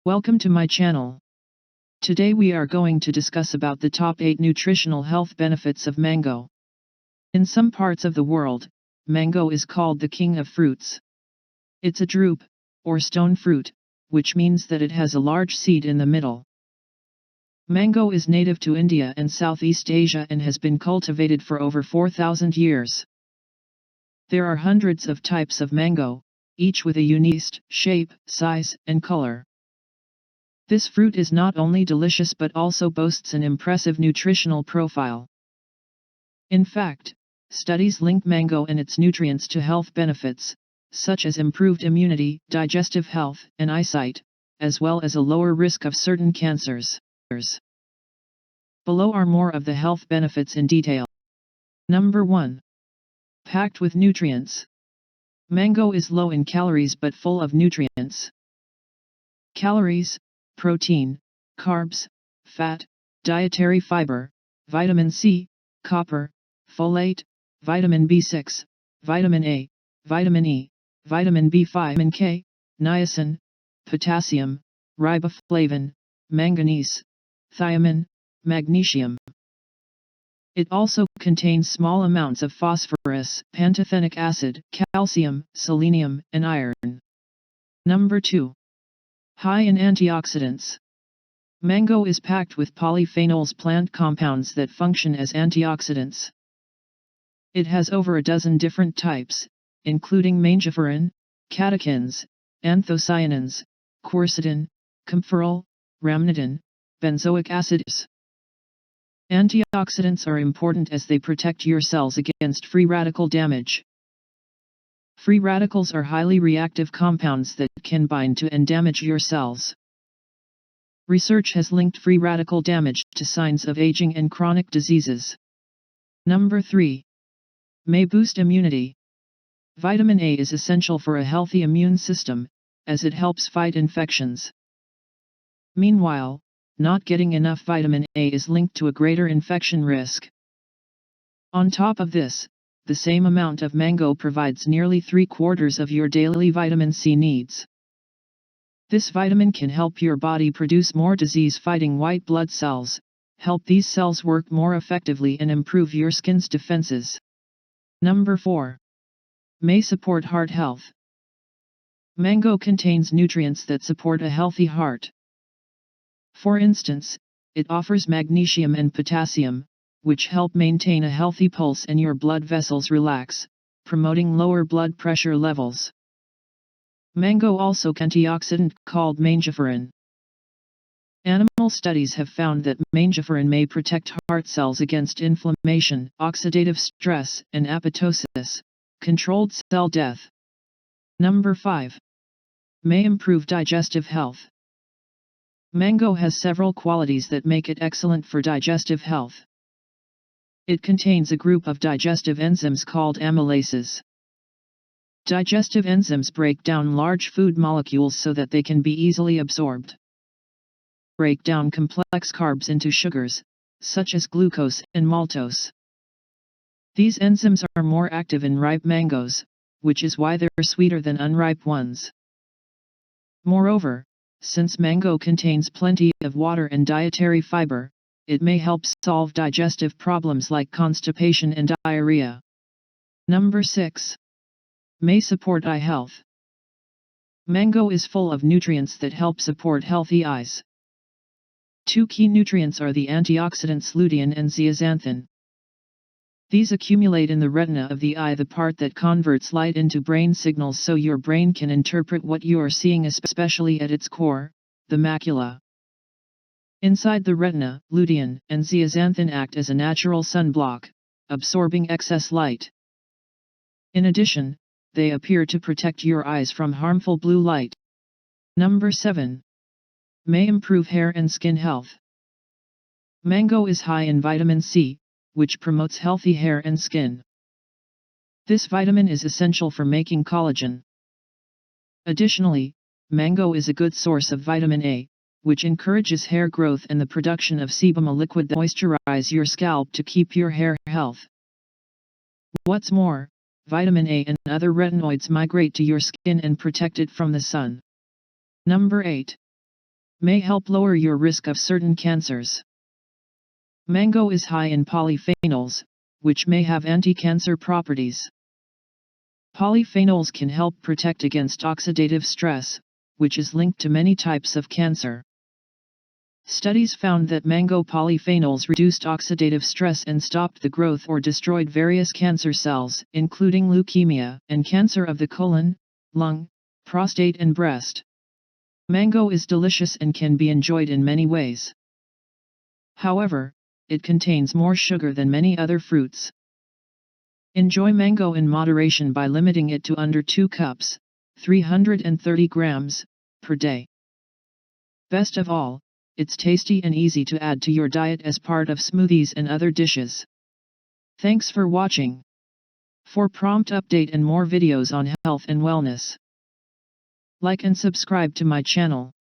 Welcome to my channel. Today we are going to discuss about the top 8 nutritional health benefits of mango. In some parts of the world, mango is called the king of fruits. It's a drupe, or stone fruit, which means that it has a large seed in the middle. Mango is native to India and Southeast Asia and has been cultivated for over 4,000 years. There are hundreds of types of mango, each with a unique shape, size, and color. This fruit is not only delicious but also boasts an impressive nutritional profile. In fact, studies link mango and its nutrients to health benefits, such as improved immunity, digestive health, and eyesight, as well as a lower risk of certain cancers. Below are more of the health benefits in detail. Number 1. Packed with nutrients. Mango is low in calories but full of nutrients. Calories: protein, carbs, fat, dietary fiber, vitamin C, copper, folate, vitamin B6, vitamin A, vitamin E, vitamin B5, vitamin K, niacin, potassium, riboflavin, manganese, thiamine, magnesium. It also contains small amounts of phosphorus, pantothenic acid, calcium, selenium, and iron. Number 2. High in antioxidants. Mango is packed with polyphenols, plant compounds that function as antioxidants. It has over a dozen different types, including mangiferin, catechins, anthocyanins, quercetin, camphorol, rhamnodin, benzoic acids. Antioxidants are important as they protect your cells against free radical damage. Free radicals are highly reactive compounds that can bind to and damage your cells. Research has linked free radical damage to signs of aging and chronic diseases. Number 3. May boost immunity. Vitamin A is essential for a healthy immune system, as it helps fight infections. Meanwhile, not getting enough vitamin A is linked to a greater infection risk. On top of this, the same amount of mango provides nearly 3/4 of your daily vitamin C needs. This vitamin can help your body produce more disease-fighting white blood cells, help these cells work more effectively and improve your skin's defenses. Number 4. May support heart health. Mango contains nutrients that support a healthy heart. For instance, it offers magnesium and potassium, which help maintain a healthy pulse and your blood vessels relax, promoting lower blood pressure levels. Mango also contains antioxidant called mangiferin. Animal studies have found that mangiferin may protect heart cells against inflammation, oxidative stress, and apoptosis, controlled cell death. Number 5. May improve digestive health. Mango has several qualities that make it excellent for digestive health. It contains a group of digestive enzymes called amylases. Digestive enzymes break down large food molecules so that they can be easily absorbed. Break down complex carbs into sugars, such as glucose and maltose. These enzymes are more active in ripe mangoes, which is why they're sweeter than unripe ones. Moreover, since mango contains plenty of water and dietary fiber, it may help solve digestive problems like constipation and diarrhea. Number 6. May support eye health. Mango is full of nutrients that help support healthy eyes. 2 key nutrients are the antioxidants lutein and zeaxanthin. These accumulate in the retina of the eye, the part that converts light into brain signals so your brain can interpret what you are seeing, especially at its core, the macula. Inside the retina, lutein and zeaxanthin act as a natural sunblock, absorbing excess light. In addition, they appear to protect your eyes from harmful blue light. Number 7. May improve hair and skin health. Mango is high in vitamin C, which promotes healthy hair and skin. This vitamin is essential for making collagen. Additionally, mango is a good source of vitamin A, which encourages hair growth and the production of sebum, a liquid that moisturizes your scalp to keep your hair healthy. What's more, vitamin A and other retinoids migrate to your skin and protect it from the sun. Number 8. may help lower your risk of certain cancers. Mango is high in polyphenols, which may have anti-cancer properties. Polyphenols can help protect against oxidative stress, which is linked to many types of cancer. Studies found that mango polyphenols reduced oxidative stress and stopped the growth or destroyed various cancer cells, including leukemia and cancer of the colon, lung, prostate and breast. Mango is delicious and can be enjoyed in many ways. However, it contains more sugar than many other fruits. Enjoy mango in moderation by limiting it to under 2 cups, 330 grams, per day. Best of all, it's tasty and easy to add to your diet as part of smoothies and other dishes. Thanks for watching. For prompt update and more videos on health and wellness, like and subscribe to my channel.